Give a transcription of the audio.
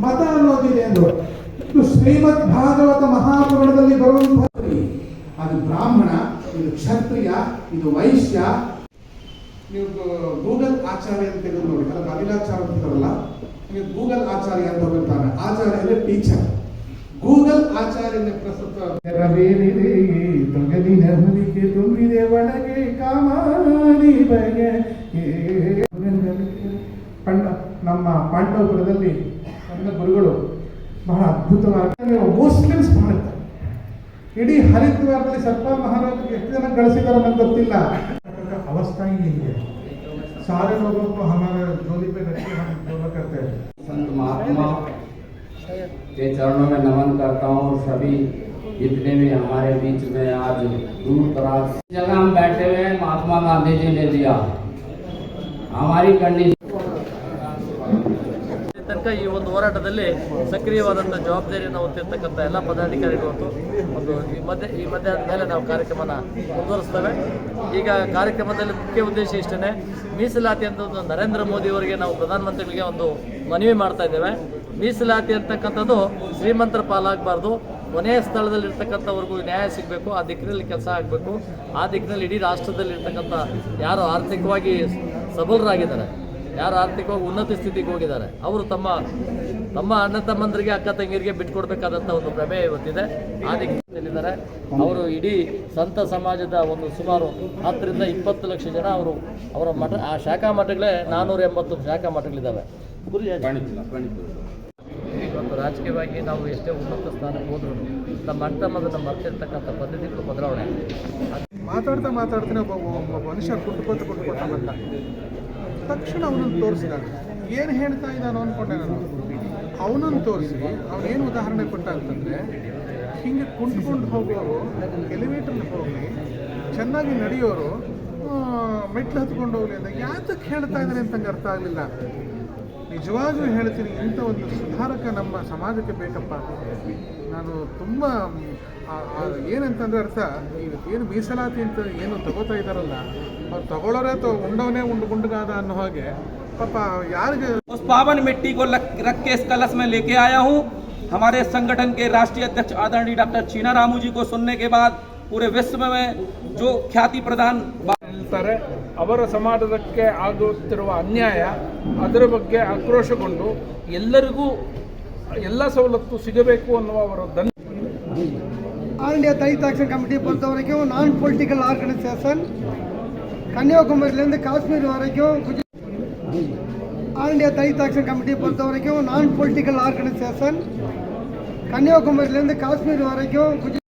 ಮತ ಅನ್ನೋದಿದೆ ಎಂದು ಇದು ಶ್ರೀಮದ್ ಭಾಗವತ ಮಹಾಪುರಾಣದಲ್ಲಿ ಬರುವಂತಹ ಅದು ಬ್ರಾಹ್ಮಣ, ಇದು ಕ್ಷತ್ರಿಯ, ಇದು ವೈಶ್ಯ. ನೀವು ಗೂಗಲ್ ಆಚಾರ್ಯ ಅಂತ ತೆಗೆದು ನೋಡಿ, ಅಲ್ಲ ಅನಿಲಾಚಾರ್ಯ ಅಂತಾರಲ್ಲ, ನೀವು ಗೂಗಲ್ ಆಚಾರ್ಯ ಅಂತ ಬರ್ತಾರೆ. ಆಚಾರ್ಯ ಅಂದ್ರೆ ಟೀಚರ್. ಗೂಗಲ್ ಆಚಾರ್ಯನ ಪ್ರಸ್ತುತ ತುಂಬಿದೆ ಒಳಗೆ ಕಾಮಾರಿ ಬಗೆ. ನಮ್ಮ ಪಾಂಡವಪುರದಲ್ಲಿ ನನ್ನ ಗುರುಗಳು ಬಹಳ ಅದ್ಭುತವಾಗಿ ಮುಸ್ಲಿಮ್ಸ್ ಮಾಡುತ್ತಾರೆ. ಇಡೀ ಹರಿದ್ವಾರದಲ್ಲಿ ಸತ್ಪಾಲ್ ಮಹಾರಾಜ್ ಎಷ್ಟು ಜನ ಗಳಿಸಿದಾರೋ ನನಗೆ ಗೊತ್ತಿಲ್ಲ. अवस्था ही नहीं है, सारे लोगों को हमारे झोली पे रख के हम दोनों करते हैं। संत महात्मा के चरणों में नमन करता हूँ। सभी जितने भी हमारे बीच में आज दूर दराज जगह हम बैठे हुए हैं, महात्मा गांधी जी ने दिया हमारी कंडीशन। ತನಕ ಈ ಒಂದು ಹೋರಾಟದಲ್ಲಿ ಸಕ್ರಿಯವಾದಂಥ ಜವಾಬ್ದಾರಿಯನ್ನು ಹೊತ್ತಿರ್ತಕ್ಕಂಥ ಎಲ್ಲ ಪದಾಧಿಕಾರಿಗಳು ಒಂದು ಈ ಮಧ್ಯಾಹ್ನದ ಮೇಲೆ ನಾವು ಕಾರ್ಯಕ್ರಮನ ಮುಂದುವರಿಸ್ತೇವೆ. ಈಗ ಕಾರ್ಯಕ್ರಮದಲ್ಲಿ ಮುಖ್ಯ ಉದ್ದೇಶ ಇಷ್ಟೇ, ಮೀಸಲಾತಿ ಅಂತ ಒಂದು ನರೇಂದ್ರ ಮೋದಿಯವರಿಗೆ ನಾವು ಪ್ರಧಾನಮಂತ್ರಿಗಳಿಗೆ ಒಂದು ಮನವಿ ಮಾಡ್ತಾ ಇದ್ದೇವೆ. ಮೀಸಲಾತಿ ಅಂತಕ್ಕಂಥದ್ದು ಶ್ರೀಮಂತರ ಪಾಲಾಗಬಾರ್ದು, ಕೊನೆಯ ಸ್ಥಳದಲ್ಲಿರ್ತಕ್ಕಂಥವ್ರಿಗೂ ನ್ಯಾಯ ಸಿಗಬೇಕು, ಆ ದಿಕ್ಕಿನಲ್ಲಿ ಕೆಲಸ ಆಗಬೇಕು. ಆ ದಿಕ್ಕಿನಲ್ಲಿ ಇಡೀ ರಾಷ್ಟ್ರದಲ್ಲಿರ್ತಕ್ಕಂಥ ಯಾರು ಆರ್ಥಿಕವಾಗಿ ಸಬಲರಾಗಿದ್ದಾರೆ, ಯಾರು ಆರ್ಥಿಕವಾಗಿ ಉನ್ನತ ಸ್ಥಿತಿಗೆ ಹೋಗಿದ್ದಾರೆ, ಅವರು ತಮ್ಮ ಅಣ್ಣ ತಮ್ಮಂದರಿಗೆ ಅಕ್ಕ ತಂಗಿಯರಿಗೆ ಬಿಟ್ಕೊಡ್ಬೇಕಾದಂಥ ಒಂದು ಪ್ರಮೇಯ ಇವತ್ತಿದೆ. ಆ ದಿಕ್ಕಿನಲ್ಲಿದ್ದಾರೆ ಅವರು. ಇಡೀ ಸಂತ ಸಮಾಜದ ಒಂದು ಸುಮಾರು 10 ರಿಂದ 20 ಲಕ್ಷ ಜನ ಅವರ ಮಠ, ಆ ಶಾಖಾ ಮಠಗಳೇ 480 ಶಾಖಾ ಮಠಗಳಿದ್ದಾವೆ. ಇವತ್ತು ರಾಜಕೀಯವಾಗಿ ನಾವು ಎಷ್ಟೇ ಉನ್ನತ ಸ್ಥಾನಕ್ಕೆ ಹೋದ್ರೂ ನಮ್ಮ ಅಣ್ಣ ತಮ್ಮದನ್ನು ಮರ್ತಿರ್ತಕ್ಕಂಥ ಪದ್ಧತಿಗಳು ಬದಲಾವಣೆ. ಮಾತಾಡ್ತಾನೆ ಒಬ್ಬ ಮನುಷ್ಯ ಕುಟ್ಕೋತ ಬಂದ ತಕ್ಷಣ ಅವನನ್ನು ತೋರಿಸಿದಾಗ ಏನು ಹೇಳ್ತಾ ಇದ್ದಾನೋ ಅಂದ್ಕೊಂಡೆ ನಾನು. ಅವನನ್ನು ತೋರಿಸಿ ಅವನೇನು ಉದಾಹರಣೆ ಕೊಟ್ಟ ಅಂತಂದರೆ, ಹಿಂಗೆ ಕುಂಟ್ಕೊಂಡು ಹೋಗೋರು ಎಲಿವೇಟರ್ನ ಹೋಗಿ ಚೆನ್ನಾಗಿ ನಡೆಯೋರು ಮೆಟ್ಲು ಹತ್ಕೊಂಡು ಹೋಗಲಿ ಅಂತ ಯಾತಕ್ಕೆ ಹೇಳ್ತಾ ಇದ್ದಾನೆ ಅಂತ ನಂಗೆ ಅರ್ಥ ಆಗಲಿಲ್ಲ. ನಿಜವಾಗ್ಲೂ ಹೇಳ್ತೀನಿ, ಇಂಥ ಒಂದು ಸುಧಾರಕ ನಮ್ಮ ಸಮಾಜಕ್ಕೆ ಬೇಕಪ್ಪ. ನಾನು ತುಂಬ ಏನಂತಂದ್ರೆ ಅರ್ಥ, ಏನು ಮೀಸಲಾತಿ ಅಂತ ಏನು ತಗೋತಾ ಇದ್ದಾರಲ್ಲ, ಅವ್ರು ತಗೊಳ್ಳೋರೇ ಉಂಡವನೇ ಗುಂಡಗಾದ ಅನ್ನೋ ಹಾಗೆ पापा यार उस पावन मिट्टी को रख के इस कलश में लेके आया हूँ। हमारे संगठन के राष्ट्रीय अध्यक्ष आदरणीय डॉक्टर चीना रामू जी को सुनने के बाद पूरे विश्व में जो ख्याति प्रदान ಹೇಳ್ತಾರೆ, ಅವರ ಸಮಾಜಕ್ಕೆ ಆಗುತ್ತಿರುವ ಅನ್ಯಾಯ ಅದರ ಬಗ್ಗೆ ಆಕ್ರೋಶಗೊಂಡು ಎಲ್ಲರಿಗೂ ಎಲ್ಲ ಸವಲತ್ತು ಸಿಗಬೇಕು ಅನ್ನುವ ಅವರ ಆಲ್ ಇಂಡಿಯಾ ದಲಿತ ಆಕ್ಷನ್ ಕಮಿಟಿ பொறுத்த வரைக்கும் நான் பொலிட்டிக்கல் ஆர்கனைசேஷன் கன்னியாகுமரியிலேருந்து காஷ்மீர் வரைக்கும் all India Dalit action committee பொறுத்த வரைக்கும் நான் பொலிட்டிக்கல் ஆர்கனைசேஷன் கன்னியாகுமரியிலேருந்து காஷ்மீர் வரைக்கும்